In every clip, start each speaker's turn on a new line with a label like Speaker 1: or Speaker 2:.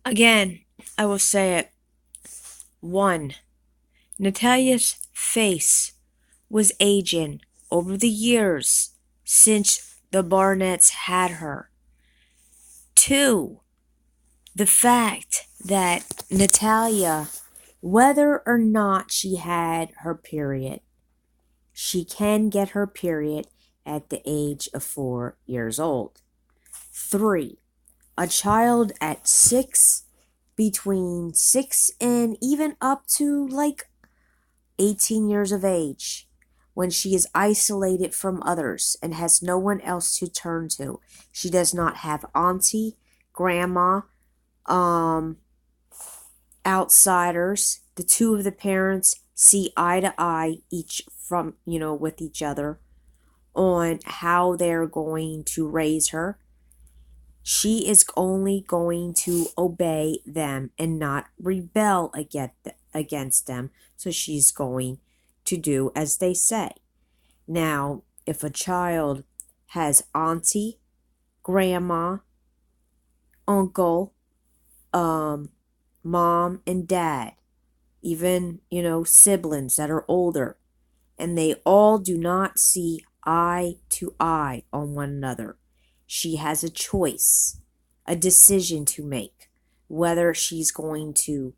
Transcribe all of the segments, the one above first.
Speaker 1: Again, I will say it. 1. Natalia's face was aging over the years since the Barnetts had her. 2. The fact that Natalia, whether or not she had her period, she can get her period at the age of 4 years old. 3. A child at 6, between 6 and even up to like 18 years of age, when she is isolated from others and has no one else to turn to. She does not have auntie, grandma, um, outsiders. The two of the parents see eye to eye each from, with each other on how they're going to raise her. She is only going to obey them and not rebel against them. So she's going to do as they say. Now, if a child has auntie, grandma, uncle, mom, and dad, even, siblings that are older, and they all do not see eye to eye on one another, she has a choice, a decision to make, whether she's going to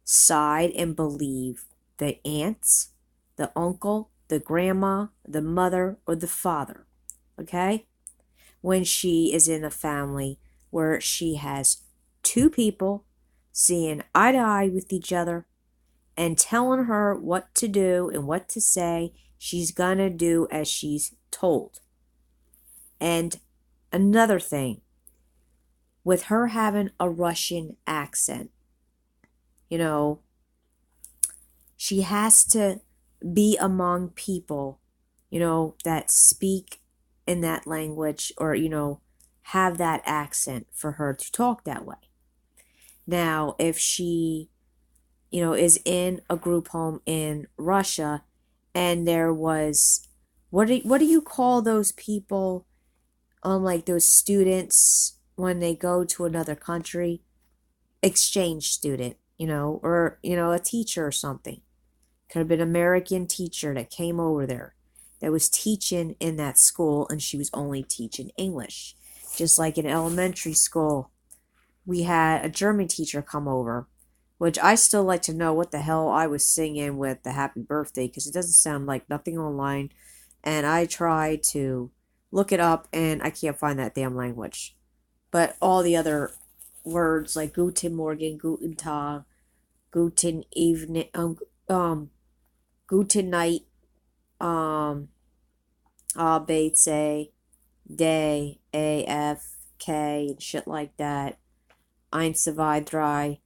Speaker 1: side and believe the aunts, the uncle, the grandma, the mother, or the father. Okay? When she is in a family where she has two people seeing eye to eye with each other and telling her what to do and what to say, she's gonna do as she's told. And another thing, with her having a Russian accent, you know, she has to be among people, that speak in that language or, have that accent for her to talk that way. Now, if she, is in a group home in Russia and there was, what do you call those people, like those students when they go to another country? Exchange student, or, a teacher or something. Could have been an American teacher that came over there that was teaching in that school and she was only teaching English. Just like in elementary school, we had a German teacher come over, which I still like to know what the hell I was singing with the happy birthday because it doesn't sound like nothing online. And I try to look it up and I can't find that damn language. But all the other words like Guten Morgen, Guten Tag, Guten Evening, Guten Night, um, Abetse, Day, AFK, and shit like that. Eins, zwei, drei,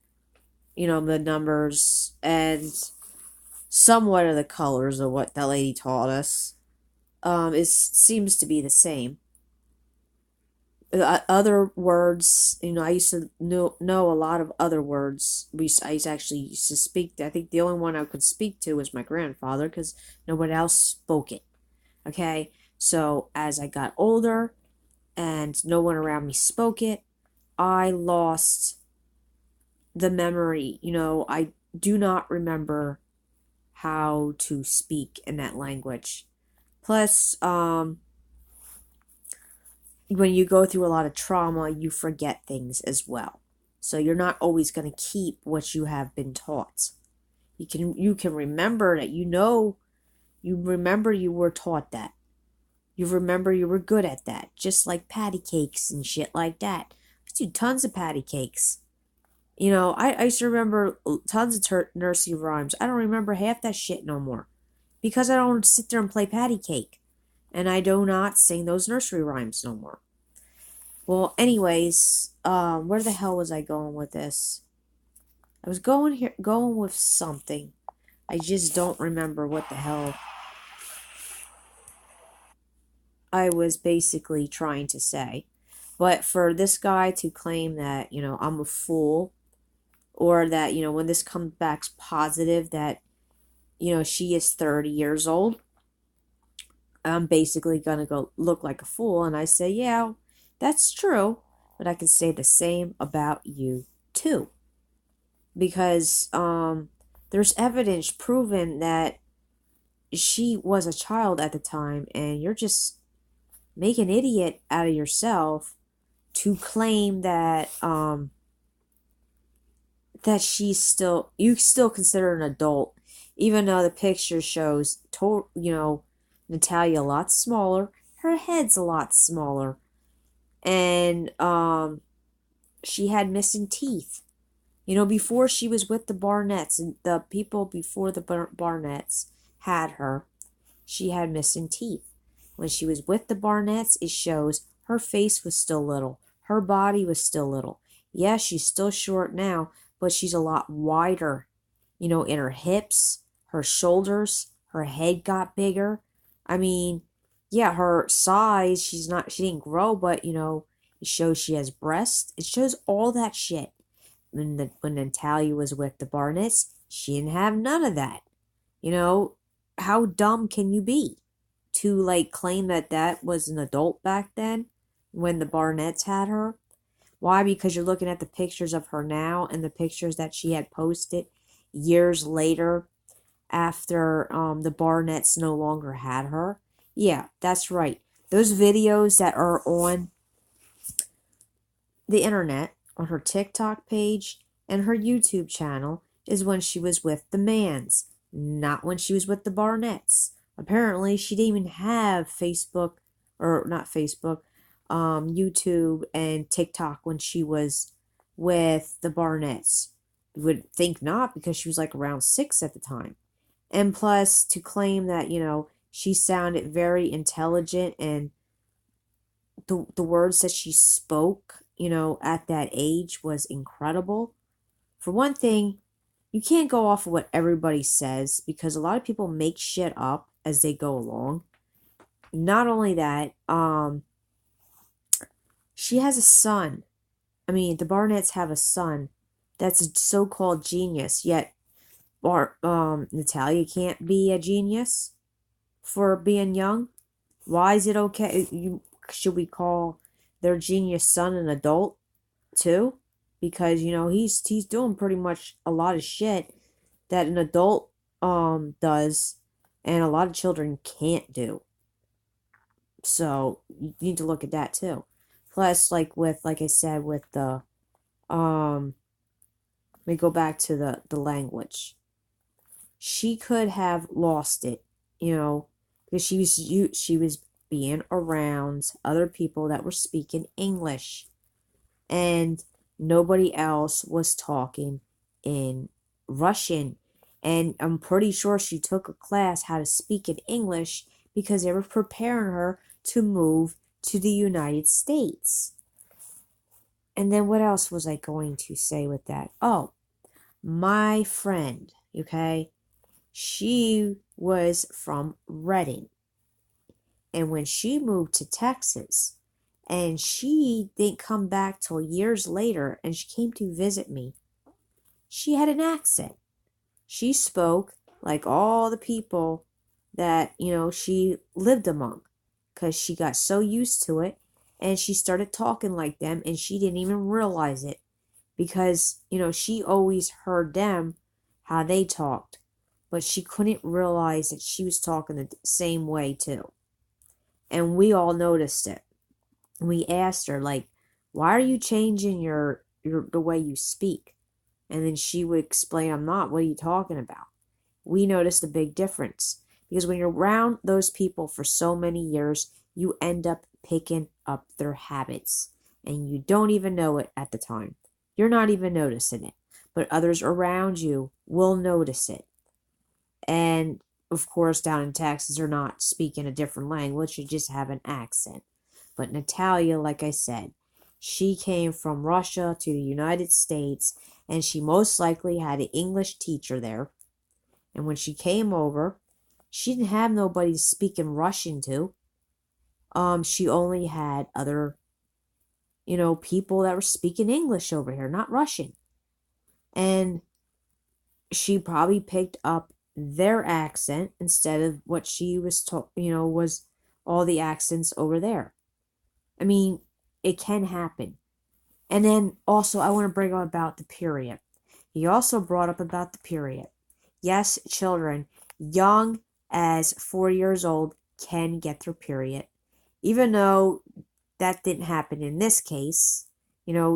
Speaker 1: the numbers, and somewhat of the colors of what that lady taught us. Seems to be the same. Other words, I used to know a lot of other words. I used to speak. I think the only one I could speak to was my grandfather because nobody else spoke it. Okay, so as I got older and no one around me spoke it, I lost the memory. I do not remember how to speak in that language. Plus, when you go through a lot of trauma, you forget things as well. So you're not always going to keep what you have been taught. You can remember that you remember you were taught that. You remember you were good at that, just like patty cakes and shit like that. I used to do tons of patty cakes. I used to remember tons of nursery rhymes. I don't remember half that shit no more because I don't sit there and play patty cake. And I do not sing those nursery rhymes no more. Well, anyways, where the hell was I going with this? I was going with something. I just don't remember what the hell I was basically trying to say. But for this guy to claim that, I'm a fool, or that, when this comes back positive that, she is 30 years old, I'm basically going to go look like a fool. And I say, yeah, that's true. But I can say the same about you too, because there's evidence proven that she was a child at the time, and you're just making an idiot out of yourself to claim that that you still consider an adult, even though the picture shows Natalia a lot smaller, her head's a lot smaller, and she had missing teeth. Before she was with the Barnetts, and the people before the Barnetts had her, she had missing teeth. When she was with the Barnetts, it shows her face was still little. Her body was still little. Yeah, she's still short now, but she's a lot wider. In her hips, her shoulders, her head got bigger. I mean, yeah, her size, she didn't grow, but, it shows she has breasts. It shows all that shit. When Natalia was with the Barnetts, she didn't have none of that. How dumb can you be to claim that that was an adult back then when the Barnetts had her? Why? Because you're looking at the pictures of her now and the pictures that she had posted years later after the Barnetts no longer had her. Yeah, that's right. Those videos that are on the internet, on her TikTok page and her YouTube channel, is when she was with the Mans, not when she was with the Barnetts. Apparently, she didn't even have Facebook, or not Facebook, YouTube and TikTok when she was with the Barnetts. You would think not, because she was around 6 at the time. And plus, to claim that, she sounded very intelligent, and the words that she spoke, at that age was incredible. For one thing, you can't go off of what everybody says, because a lot of people make shit up as they go along. Not only that, she has a son. I mean, the Barnetts have a son that's a so-called genius, yet Natalia can't be a genius for being young. Why is it okay? Should we call their genius son an adult too? Because he's doing pretty much a lot of shit that an adult does, and a lot of children can't do. So you need to look at that too. Plus, like I said, with the let me go back to the language. She could have lost it, because she was being around other people that were speaking English, and nobody else was talking in Russian. And I'm pretty sure she took a class how to speak in English because they were preparing her to move to the United States. And then what else was I going to say with that? Oh, my friend, okay? She was from Reading. And when she moved to Texas, and she didn't come back till years later, and she came to visit me, she had an accent. She spoke like all the people that, she lived among, because she got so used to it, and she started talking like them, and she didn't even realize it, because, she always heard them, how they talked, but she couldn't realize that she was talking the same way too. And we all noticed it. We asked her, why are you changing the way you speak? And then she would explain, I'm not. What are you talking about? We noticed a big difference, because when you're around those people for so many years, you end up picking up their habits, and you don't even know it at the time. You're not even noticing it, but others around you will notice it. And of course, down in Texas, they're not speaking a different language, you just have an accent. But Natalia, like I said, she came from Russia to the United States, and she most likely had an English teacher there. And when she came over, she didn't have nobody speaking Russian to. She only had other, people that were speaking English over here, not Russian. And she probably picked up their accent instead of what she was was all the accents over there. I mean, it can happen. And then also, I want to bring up about the period. He also brought up about the period. Yes, children young as 4 years old can get their period, even though that didn't happen in this case.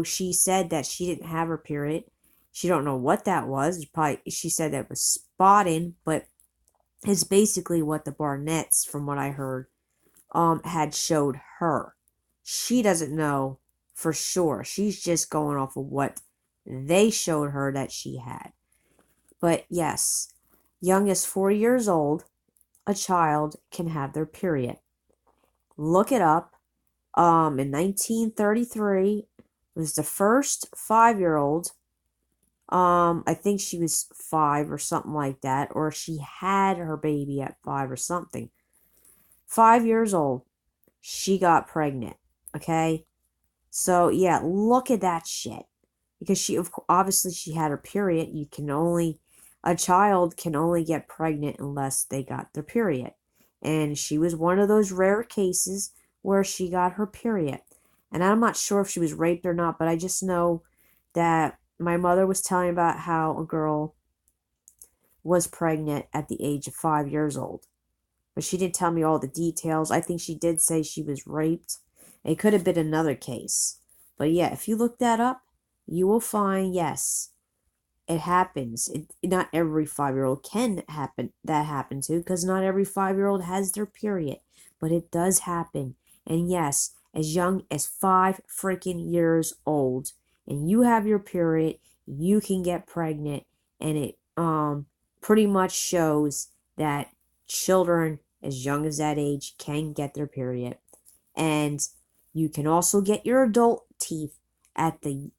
Speaker 1: She said that she didn't have her period. She don't know what that was. Probably she said that was spotting, but it's basically what the Barnetts, from what I heard, had showed her. She doesn't know for sure. She's just going off of what they showed her that she had. But yes, young as 4 years old, a child can have their period. Look it up. In 1933 was the first 5 year old. I think she was 5 or something like that, or she had her baby at 5 or something. 5 years old, she got pregnant. Okay, so yeah, look at that shit. Because obviously she had her period. A child can only get pregnant unless they got their period. And she was one of those rare cases where she got her period. And I'm not sure if she was raped or not, but I just know that my mother was telling about how a girl was pregnant at the age of 5 years old. But she didn't tell me all the details. I think she did say she was raped. It could have been another case. But yeah, if you look that up, you will find, yes, it happens. Not every 5 year old can happen to, because not every 5 year old has their period. But it does happen. And yes, as young as 5 freaking years old, and you have your period, you can get pregnant, and it pretty much shows that children as young as that age can get their period. And you can also get your adult teeth at the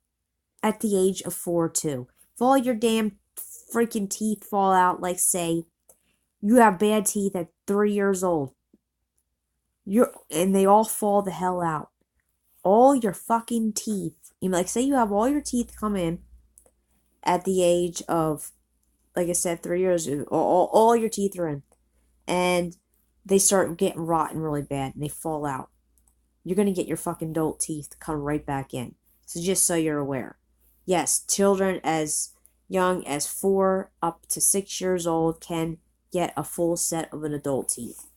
Speaker 1: age of 4 too. If all your damn freaking teeth fall out, like say you have bad teeth at 3 years old, and they all fall the hell out. All your fucking teeth. Like say you have all your teeth come in at the age of, like I said, 3 years. All your teeth are in, and they start getting rotten really bad, and they fall out. You're gonna get your fucking adult teeth come right back in. So just so you're aware. Yes, children as young as 4 up to 6 years old can get a full set of an adult teeth.